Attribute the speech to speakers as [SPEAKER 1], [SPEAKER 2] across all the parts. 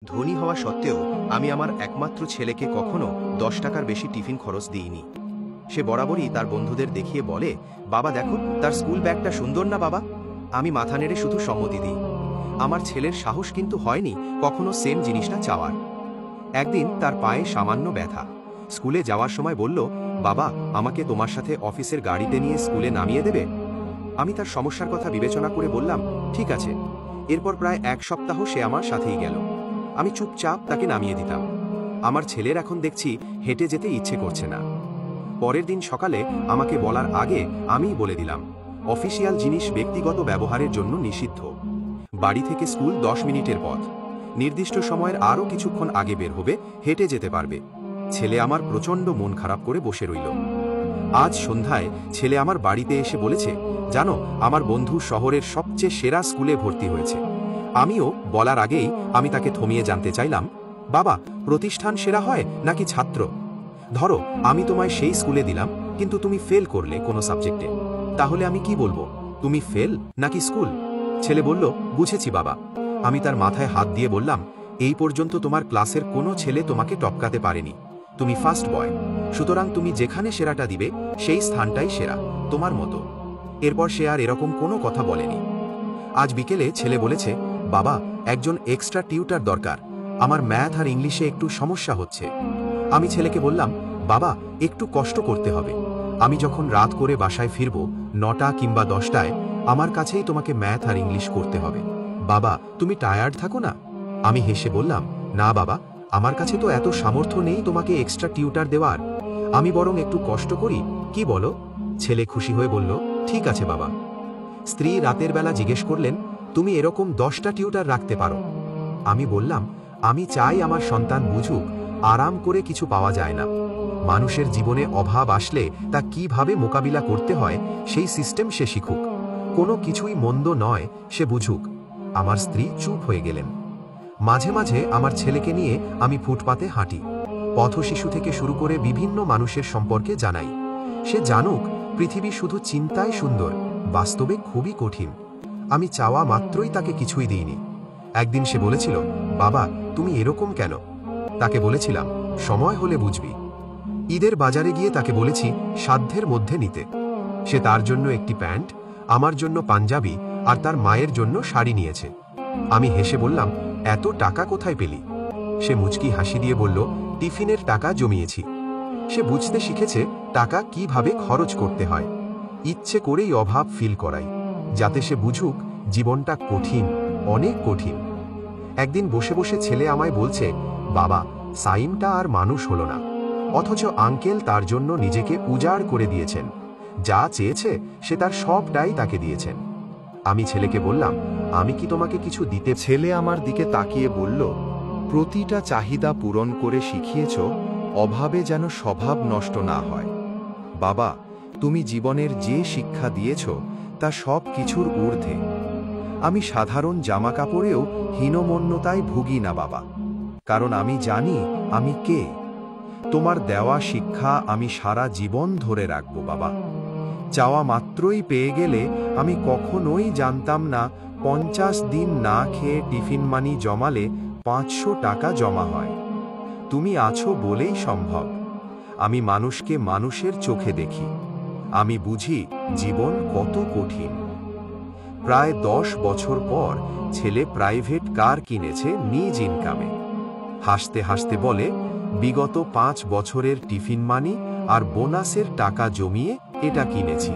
[SPEAKER 1] ধনী হওয়া সত্ত্বেও আমি আমার একমাত্র ছেলেকে কখনো ১০ টাকার বেশি টিফিন খরচ দিইনি। সে বরাবরই তার বন্ধুদের দেখিয়ে বলে, বাবা দেখো তার স্কুল ব্যাগটা সুন্দর না বাবা। আমি মাথা নেড়ে শুধু সম্মতি দিই। আমার ছেলের সাহস কিন্তু হয়নি কখনো সেম জিনিসটা চাওয়ার। একদিন তার পায়ে সামান্য ব্যথা। স্কুলে যাওয়ার সময় বলল, বাবা আমাকে তোমার সাথে অফিসের গাড়িতে নিয়ে স্কুলে নামিয়ে দেবে? আমি তার সমস্যার কথা বিবেচনা করে বললাম, ঠিক আছে। এরপর প্রায় ১ সপ্তাহ সে আমার সাথেই গেল। আমি চুপচাপ তাকে নামিয়ে দিতাম। আমার ছেলের এখন দেখছি হেঁটে যেতে ইচ্ছে করছে না। পরের দিন সকালে আমাকে বলার আগে আমিই বলে দিলাম, অফিসিয়াল জিনিস ব্যক্তিগত ব্যবহারের জন্য নিষিদ্ধ। বাড়ি থেকে স্কুল ১০ মিনিটের পথ। নির্দিষ্ট সময়ের আরও কিছুক্ষণ আগে বের হবে, হেঁটে যেতে পারবে। ছেলে আমার প্রচণ্ড মন খারাপ করে বসে রইল। আজ সন্ধ্যায় ছেলে আমার বাড়িতে এসে বলেছে, জানো আমার বন্ধু শহরের সবচেয়ে সেরা স্কুলে ভর্তি হয়েছে। আমিও বলার আগেই আমি তাকে থামিয়ে জানতে চাইলাম, বাবা প্রতিষ্ঠান সেরা হয় নাকি ছাত্র? ধরো আমি তোমায় সেই স্কুলে দিলাম, কিন্তু তুমি ফেল করলে কোনো সাবজেক্টে, তাহলে আমি কি বলবো, তুমি ফেল নাকি স্কুল? ছেলে বলল, বুঝেছি বাবা। আমি তার মাথায় হাত দিয়ে বললাম, এই পর্যন্ত তোমার ক্লাসের কোনো ছেলে তোমাকে টপকাতে পারেনি। তুমি ফার্স্ট বয়, সুতরাং তুমি যেখানে সেরাটা দিবে সেই স্থানটাই সেরা, তোমার মতো। এরপর সে আর এরকম কোনো কথা বলেনি। আজ বিকেলে ছেলে বলেছে, বাবা একজন এক্সট্রা টিউটার দরকার, আমার ম্যাথ আর ইংলিশে একটু সমস্যা হচ্ছে। আমি ছেলেকে বললাম, বাবা একটু কষ্ট করতে হবে। আমি যখন রাত করে বাসায় ফিরব ৯টা কিংবা ১০টায়, আমার কাছেই তোমাকে ম্যাথ আর ইংলিশ করতে হবে। বাবা তুমি টায়ার্ড থাকো না? আমি হেসে বললাম, না বাবা, আমার কাছে তো এত সামর্থ্য নেই তোমাকে এক্সট্রা টিউটার দেওয়ার। আমি বরং একটু কষ্ট করি, কি বলো? ছেলে খুশি হয়ে বলল, ঠিক আছে বাবা। স্ত্রী রাতের বেলা জিজ্ঞেস করলেন, তুমি এরকম 10টা টিউটার রাখতে পারো? আমি বললাম, আমি চাই আমার সন্তান বুঝুক আরাম করে কিছু পাওয়া যায় না। মানুষের জীবনে অভাব আসলে তা কিভাবে মোকাবিলা করতে হয় সেই সিস্টেম সে শিখুক। কোনো কিছুই মন্দ নয় সে বুঝুক। আমার স্ত্রী চুপ হয়ে গেলেন। মাঝে মাঝে আমার ছেলেকে নিয়ে আমি ফুটপাতে হাঁটি। পথশিশু থেকে শুরু করে বিভিন্ন মানুষের সম্পর্কে জানাই। সে জানুক পৃথিবী শুধু চিন্তায় সুন্দর, বাস্তবে খুবই কঠিন। আমি চাওয়া মাত্রই তাকে কিছুই দিইনি। একদিন সে বলেছিল, বাবা তুমি এরকম কেন? তাকে বলেছিলাম, সময় হলে বুঝবি। ঈদের বাজারে গিয়ে তাকে বলেছি সাধ্যের মধ্যে নিতে। সে তার জন্য একটি প্যান্ট, আমার জন্য পাঞ্জাবি আর তার মায়ের জন্য শাড়ি নিয়েছে। আমি হেসে বললাম, এত টাকা কোথায় পেলি? সে মুচকি হাসি দিয়ে বলল, টিফিনের টাকা জমিয়েছি। সে বুঝতে শিখেছে টাকা কিভাবে খরচ করতে হয়। ইচ্ছে করেই অভাব ফিল করাই, যাতে সে বুঝুক জীবনটা কঠিন, অনেক কঠিন। একদিন বসে বসে ছেলে আমায় বলছে, বাবা সাইমটা আর মানুষ হলো না, অথচ আঙ্কেল তার জন্য নিজেকে উজাড় করে দিয়েছেন। যা চেয়েছে সে তার সবটাই তাকে দিয়েছেন। আমি ছেলেকে বললাম, আমি কি তোমাকে কিছু দিতে?
[SPEAKER 2] ছেলে আমার দিকে তাকিয়ে বলল, প্রতিটা চাহিদা পূরণ করে শিখিয়েছ অভাবে যেন স্বভাব নষ্ট না হয়। বাবা তুমি জীবনের যে শিক্ষা দিয়েছ তা সব কিছুর ঊর্ধ্বে। আমি সাধারণ জামা কাপড়েও হীনমন্যতায় ভুগি না বাবা, কারণ আমি জানি আমি কে। তোমার দেওয়া শিক্ষা আমি সারা জীবন ধরে রাখব বাবা। চাওয়া মাত্রই পেয়ে গেলে আমি কখনোই জানতাম না ৫০ দিন না খেয়ে টিফিন মানি জমালে ৫০০ টাকা জমা হয়। তুমি আছো বলেই সম্ভব। আমি মানুষকে মানুষের চোখে দেখি, আমি বুঝি জীবন কত কঠিন। প্রায় ১০ বছর পর ছেলে প্রাইভেট কার কিনেছে নিজ ইনকামে। হাসতে হাসতে বলে, বিগত ৫ বছরের টিফিন মানি আর বোনাসের টাকা জমিয়ে এটা কিনেছি।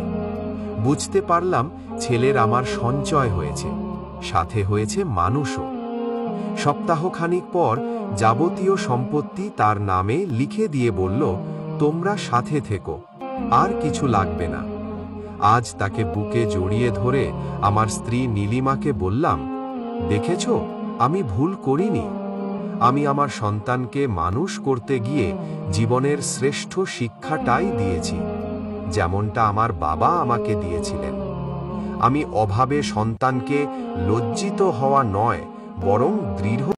[SPEAKER 2] বুঝতে পারলাম ছেলের আমার সঞ্চয় হয়েছে, সাথে হয়েছে মানুষও। সপ্তাহখানিক পর যাবতীয় সম্পত্তি তার নামে লিখে দিয়ে বলল, তোমরা সাথে থেকো, আর কিছু লাগবে না। আজ তাকে বুকে জড়িয়ে ধরে আমার স্ত্রী নীলিমাকে বললাম, দেখেছ আমি ভুল করিনি। আমি আমার সন্তানকে মানুষ করতে গিয়ে জীবনের শ্রেষ্ঠ শিক্ষাটাই দিয়েছি, যেমনটা আমার বাবা আমাকে দিয়েছিলেন। আমি অভাবে সন্তানকে লজ্জিত হওয়া নয়, বরং দৃঢ়